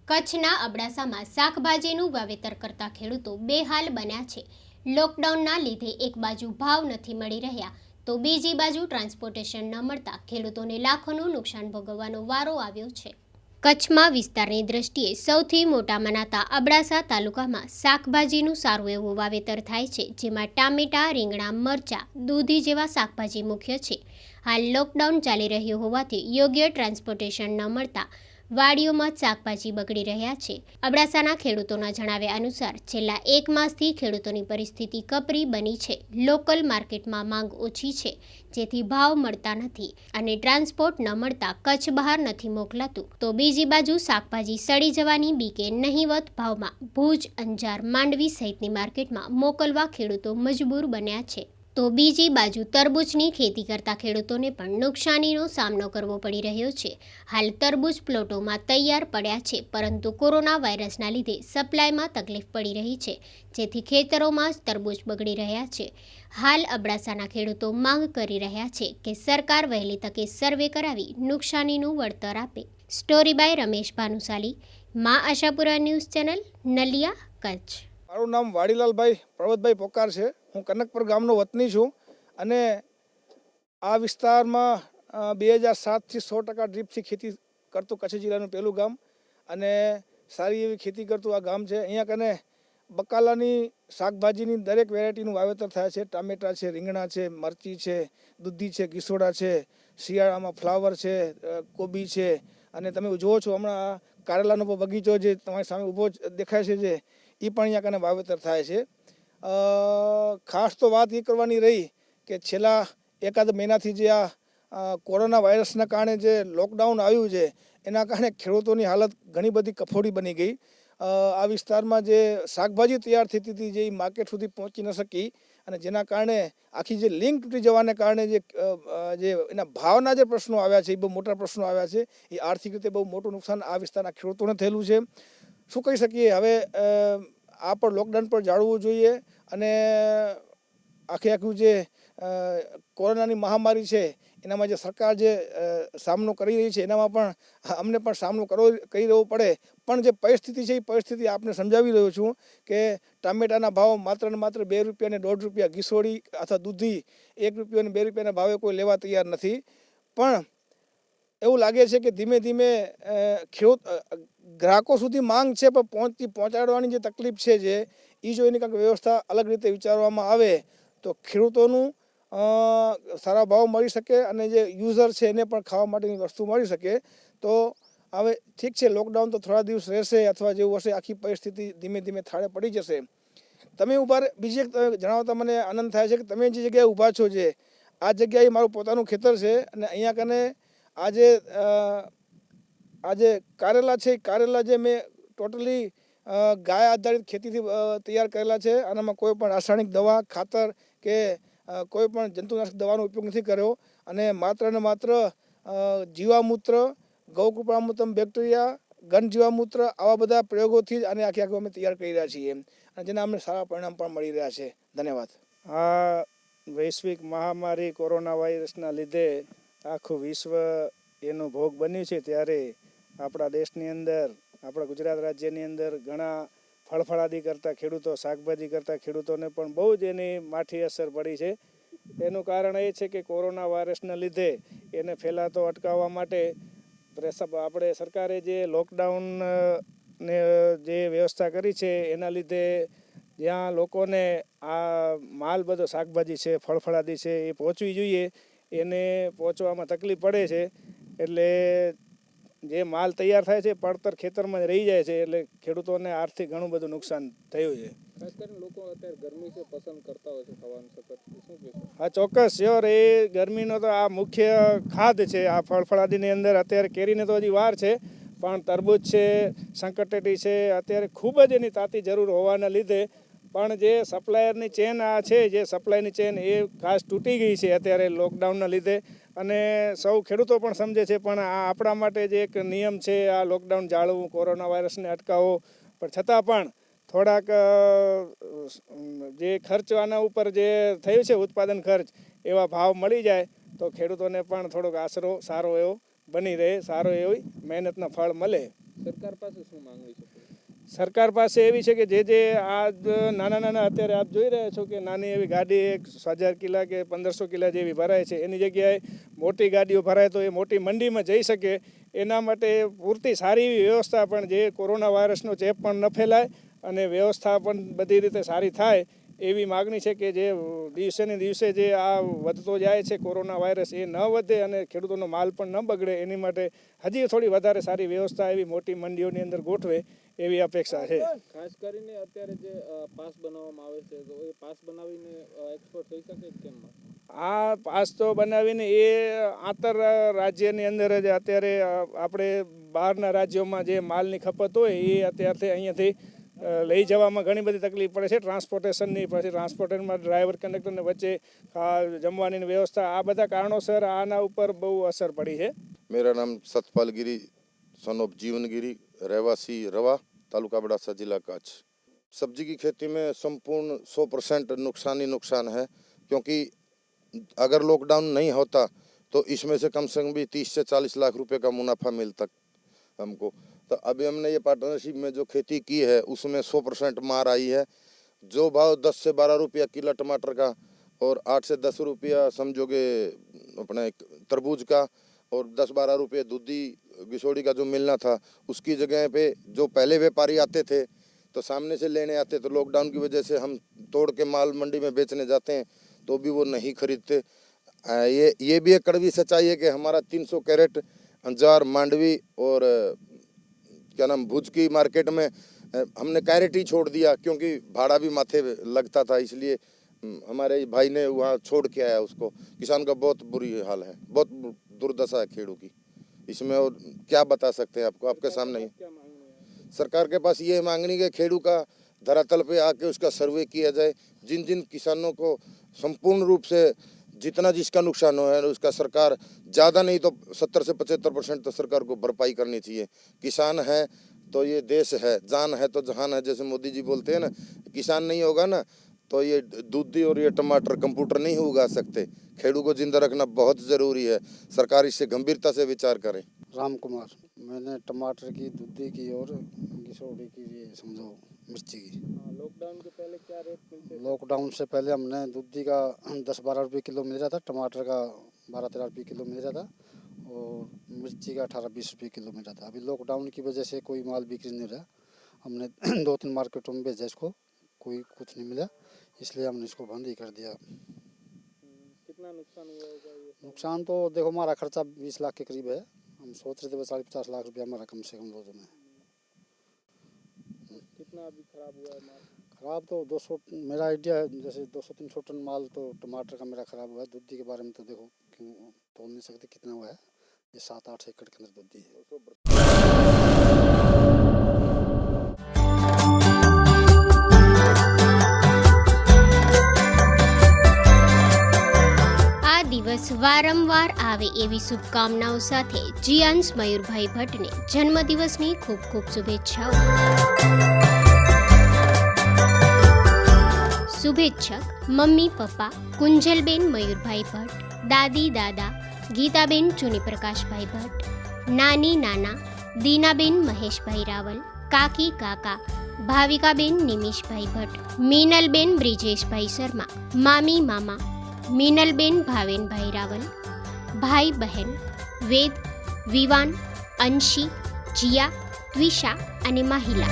કચ્છના અબડાસામાં શાકભાજીનું વાવેતર કરતા ખેડૂતો બેહાલ બન્યા છે। લોકડાઉનના લીધે એક બાજુ ભાવ નથી મળી રહ્યા તો બીજી બાજુ ટ્રાન્સપોર્ટેશન ન મળતા ખેડૂતોને લાખોનું નુકસાન ભોગવવાનો વારો આવ્યો છે। કચ્છમાં વિસ્તારની દ્રષ્ટિએ સૌથી મોટા મનાતા અબડાસા તાલુકામાં શાકભાજીનું સારું એવું વાવેતર થાય છે, જેમાં ટામેટા, રીંગણા, મરચાં, દૂધી જેવા શાકભાજી મુખ્ય છે। હાલ લોકડાઉન ચાલી રહ્યું હોવાથી યોગ્ય ટ્રાન્સપોર્ટેશન ન મળતા વાડીઓમાં શાકભાજી બગડી રહ્યા છે। અબડાસાના ખેડૂતોના જણાવ્યા અનુસાર છેલ્લા એક માસથી ખેડૂતોની પરિસ્થિતિ કપરી બની છે। લોકલ માર્કેટમાં માંગ ઓછી છે, જેથી ભાવ મળતા નથી અને ટ્રાન્સપોર્ટ ન મળતા કચ્છ બહાર નથી મોકલાતું, તો બીજી બાજુ શાકભાજી સડી જવાની બીકે નહિવત ભાવમાં ભુજ, અંજાર, માંડવી સહિતની માર્કેટમાં મોકલવા ખેડૂતો મજબૂર બન્યા છે। તો બીજી બાજુ તરબૂચની ખેતી કરતા ખેડૂતોને પણ નુકસાનીનો સામનો કરવો પડી રહ્યો છે। હાલ તરબૂચ પ્લોટોમાં તૈયાર પડ્યા છે, પરંતુ કોરોના વાયરસના લીધે સપ્લાયમાં તકલીફ પડી રહી છે, જેથી ખેતરોમાં જ તરબૂચ બગડી રહ્યા છે। હાલ અબડાસાના ખેડૂતો માંગ કરી રહ્યા છે કે સરકાર વહેલી તકે સર્વે કરાવી નુકસાનીનું વળતર આપે। સ્ટોરી બાય રમેશ ભાનુશાલી, માં આશાપુરા ન્યૂઝ ચેનલ, નલિયા, કચ્છ। મારું નામ વાડીલાલભાઈ પ્રવતભાઈ પોકાર છે। હું કનકપુર ગામનો વતની છું અને આ વિસ્તારમાં 2007થી 100% ડ્રીપથી ખેતી કરતું કચ્છ જિલ્લાનું પહેલું ગામ અને સારી એવી ખેતી કરતું આ ગામ છે। અહીંયા કને બકાલાની શાકભાજીની દરેક વેરાયટીનું વાવેતર થાય છે। ટામેટા છે, રીંગણા છે, મરચી છે, દૂધી છે, ગીસોડા છે, શિયાળામાં ફ્લાવર છે, કોબી છે અને તમે જુઓ છો હમણાં કારેલાનો બગીચો જે તમારી સામે ઊભો દેખાય છે જે એ પણ અહીંયા કને વાવેતર થાય છે। ખાસ તો વાત એ કરવાની રહી કે છેલ્લા એકાદ મહિનાથી જે આ કોરોના વાયરસના કારણે જે લોકડાઉન આવ્યું છે એના કારણે ખેડૂતોની હાલત ઘણી બધી કફોડી બની ગઈ। આ વિસ્તારમાં જે શાકભાજી તૈયાર થતી હતી જે માર્કેટ સુધી પહોંચી ન શકી અને જેના કારણે આખી જે લિંક તૂટી જવાને કારણે જે એના ભાવના જે પ્રશ્નો આવ્યા છે એ બહુ મોટા પ્રશ્નો આવ્યા છે। એ આર્થિક રીતે બહુ મોટું નુકસાન આ વિસ્તારના ખેડૂતોને થયેલું છે। શું કહી શકીએ, હવે આ પણ લોકડાઉન પર જાળવવું જોઈએ અને આખું જે કોરોનાની મહામારી છે એનામાં જે સરકાર જે સામનો કરી રહી છે એનામાં પણ અમને પણ સામનો કરી રહેવો પડે, પણ જે પરિસ્થિતિ છે એ પરિસ્થિતિ આપને સમજાવી રહ્યો છું કે ટામેટાના ભાવ માત્ર ને માત્ર 2 રૂપિયા ને 1.5 રૂપિયા, ગીસોડી અથવા દૂધી 1 રૂપિયા અને 2 રૂપિયાના ભાવે કોઈ લેવા તૈયાર નથી। પણ એવું લાગે છે કે ધીમે ધીમે ખેડૂત ગ્રાહકો સુધી માંગ છે પણ પહોંચાડવાની જે તકલીફ છે જે એ જો એની કંઈક વ્યવસ્થા અલગ રીતે વિચારવામાં આવે તો ખેડૂતોનું સારા ભાવ મળી શકે અને જે યુઝર છે એને પણ ખાવા માટેની વસ્તુ મળી શકે। તો હવે ઠીક છે, લોકડાઉન તો થોડા દિવસ રહેશે અથવા જેવું હશે આખી પરિસ્થિતિ ધીમે ધીમે થાળે પડી જશે। તમે બીજી એક જણાવતા મને આનંદ થાય છે કે તમે જે જગ્યાએ ઊભા છો જે આ જગ્યાએ મારું પોતાનું ખેતર છે અને અહીંયા કને આજે કારેલા છે, કારેલા જે મેં ટોટલી ગાય આધારિત ખેતીથી તૈયાર કરેલા છે। આનામાં કોઈ પણ રાસાયણિક દવા, ખાતર કે કોઈ પણ જંતુનાશક દવાનો ઉપયોગ નથી કર્યો અને માત્ર ને માત્ર જીવામૂત્ર, ગૌકૃપામૃતમ બેક્ટેરિયા, ઘન જીવામૂત્ર આવા બધા પ્રયોગોથી જ આને આખી અમે તૈયાર કરી રહ્યા છીએ અને જેના અમને સારા પરિણામ પણ મળી રહ્યા છે। ધન્યવાદ। આ વૈશ્વિક મહામારી કોરોના વાયરસના લીધે આખું વિશ્વ એનો ભોગ બન્યું છે ત્યારે આપણા દેશની અંદર, આપણા ગુજરાત રાજ્યની અંદર ઘણા ફળફળાદી કરતા ખેડૂતો, શાકભાજી કરતા ખેડૂતોને પણ બહુ જ એની માઠી અસર પડી છે। એનું કારણ એ છે કે કોરોના વાયરસના લીધે એને ફેલાતો અટકાવવા માટે આપણે સરકારે જે લોકડાઉન ને જે વ્યવસ્થા કરી છે એના લીધે જ્યાં લોકોને આ માલ બધો શાકભાજી છે, ફળફળાદી છે એ પહોંચવી જોઈએ એને પહોંચવામાં તકલીફ પડે છે। એટલે જે માલ તૈયાર થાય છે પડતર ખેતરમાં રહી જાય છે એટલે ખેડૂતોને આર્થિક ઘણું બધું નુકસાન થયું છે। ખાસ કરીને લોકો અત્યારે ગરમી છે પસંદ કરતા હોય છે ખાવાનું સખત, શું કહેશો? હા, ચોક્કસ શ્યોર, એ ગરમીનો તો આ મુખ્ય ખાધ છે આ ફળફળાદીની અંદર। અત્યારે કેરીને તો હજી વાર છે પણ તરબૂચ છે, શંકરટેટી છે, અત્યારે ખૂબ જ એની તાતી જરૂર હોવાના લીધે પણ જે સપ્લાયરની ચેન આ છે, જે સપ્લાયની ચેન એ ખાસ તૂટી ગઈ છે અત્યારે લોકડાઉનના લીધે અને સૌ ખેડૂતો પણ સમજે છે પણ આ આપણા માટે જે એક નિયમ છે આ લોકડાઉન જાળવવું, કોરોના વાયરસને અટકાવવો, પણ છતાં પણ થોડાક જે ખર્ચ આના ઉપર જે થયું છે ઉત્પાદન ખર્ચ એવા ભાવ મળી જાય તો ખેડૂતોને પણ થોડોક આશરો સારો એવો બની રહે, સારો એવી મહેનતના ફળ મળે। સરકાર પાસે શું માંગણી છે? સરકાર પાસે એવી છે કે જે આ નાના અત્યારે આપ જોઈ રહ્યા છો કે નાની એવી ગાડી 1000 કિલા કે 1500 કિલા જેવી ભરાય છે, એની જગ્યાએ મોટી ગાડીઓ ભરાય તો એ મોટી મંડીમાં જઈ શકે એના માટે પૂરતી સારી એવી વ્યવસ્થા પણ, જે કોરોના વાયરસનો ચેપ પણ ન ફેલાય અને વ્યવસ્થા પણ બધી રીતે સારી થાય એવી માગણી છે કે જે દિવસે ને દિવસે જે આ વધતો જાય છે કોરોના વાયરસ, એ ન વધે અને ખેડૂતોનો માલ પણ ન બગડે એની માટે હજી થોડી વધારે સારી વ્યવસ્થા એવી મોટી મંડીઓની અંદર ગોઠવે એવી અપેક્ષા છે. ખાસ કરીને અત્યારે જે પાસ બનાવવામાં આવે છે તો એ પાસ બનાવીને એક્સપોર્ટ થઈ શકે કેમ? આ પાસ તો બનાવીને એ આંતર રાજ્યની અંદર જ અત્યારે આપણે બહારના રાજ્યોમાં જે માલની ખપત હોય એ અત્યારથી અહીંયાથી લઈ જવામાં ઘણી બધી તકલીફ પડે છે. ટ્રાન્સપોર્ટેશનની, પછી ટ્રાન્સપોર્ટેશનમાં ડ્રાઈવર કંડક્ટરને વચ્ચે જમવાની વ્યવસ્થા, આ બધા કારણોસર આના ઉપર બહુ અસર પડી છે. मेरा नाम सतपाल गिरी, सन ऑफ जीवन गिरी, रहवासी रवा, तालुका बड़ासा, जिला कच्छ। सब्जी की खेती में संपूर्ण 100% नुकसान है, क्योंकि अगर लॉकडाउन नहीं होता तो इसमें से कम भी 30 से 40 लाख रुपए का मुनाफा मिलता हमको। तो अभी हमने ये पार्टनरशिप में जो खेती की है उसमें 100% मार आई है। जो भाव 10 से 12 रुपया किलो टमाटर का और 8 से 10 रुपया समझोगे अपने तरबूज का और 10-12 रुपये दूधी गिसोड़ी का जो मिलना था, उसकी जगह पे जो पहले व्यापारी आते थे तो सामने से लेने आते, तो लॉकडाउन की वजह से हम तोड़ के माल मंडी में बेचने जाते हैं तो भी वो नहीं खरीदते। ये भी एक कड़वी सच्चाई है कि हमारा 300 कैरेट अंजार, मांडवी और क्या नाम भुज की मार्केट में हमने कैरेट ही छोड़ दिया, क्योंकि भाड़ा भी माथे लगता था, इसलिए हमारे भाई ने वहाँ छोड़ के आया उसको। किसान का बहुत बुरी हाल है, बहुत दुर्दशा है खेड़ों की इसमें, और क्या बता सकते हैं आपको, आपके सामने ही। सरकार के पास ये मांगनी है खेड़ों का धरातल पे आके उसका सर्वे किया जाए, जिन जिन किसानों को संपूर्ण रूप से जितना जिसका नुकसान हुआ है उसका सरकार, ज़्यादा नहीं तो 70 से 75% तो सरकार को भरपाई करनी चाहिए। किसान है तो ये देश है, जान है तो जहान है, जैसे मोदी जी बोलते हैं ना, किसान नहीं होगा ना तो ये दूधी और ये टमाटर कंप्यूटर नहीं उगा सकते। खेड़ों को जिंदा रखना बहुत ज़रूरी है, सरकार इससे गंभीरता से विचार करे। राम कुमार, मैंने टमाटर की, दूधी की और गिसोड़ी की, ये समझो मिर्ची की। लॉकडाउन के पहले क्या रेट मिलते? लॉकडाउन से पहले हमने दूधी का 10-12 रुपये किलो मिल रहा था, टमाटर का 12-13 रुपये किलो मिल रहा था और मिर्ची का 18-20 रुपये किलो मिल रहा था। अभी लॉकडाउन की वजह से कोई माल बिक्री नहीं रहा, हमने 2-3 मार्केटों में भेजा, इसको कोई कुछ नहीं मिला, इसलिए हमने इसको बंद ही कर दिया। कितना नुकसान हुआ होगा ये? नुकसान तो देखो, हमारा खर्चा 20 लाख के करीब है, हम सोच रहे थे 40-50 लाख रुपया हमारा कम से कम रोज़ में। कितना अभी खराब हुआ है माल? खराब तो 200, मेरा आइडिया है जैसे 200-300 टन माल तो टमाटर का मेरा खराब हुआ है। दूधी के बारे में तो देखो क्यों तोल नहीं सकते कितना हुआ है, ये 7-8 एकड़ के अंदर दूधी है। આ દિવસ વારંવાર આવે એવી શુભકામનાઓ સાથે જીયાન્સ મયુરભાઈ ભટ્ટને જન્મદિવસની ખૂબ ખૂબ શુભેચ્છાઓ। શુભેચ્છક મમ્મી પપ્પા કુંજલબેન મયુરભાઈ ભટ્ટ, દાદી દાદા ગીતાબેન ચુનીપ્રકાશભાઈ ભટ્ટ, નાની નાના દીનાબેન મહેશભાઈ રાવલ, કાકી કાકા ભાવિકાબેન નિમિષભાઈ ભટ્ટ, મીનલબેન બ્રિજેશભાઈ શર્મા, મામી મામા મીનલબેન ભાવેનભાઈ રાવલ, ભાઈ બહેન વેદ, વિવાન, અંશી, જીયા, ત્વિષા અને માહિલા।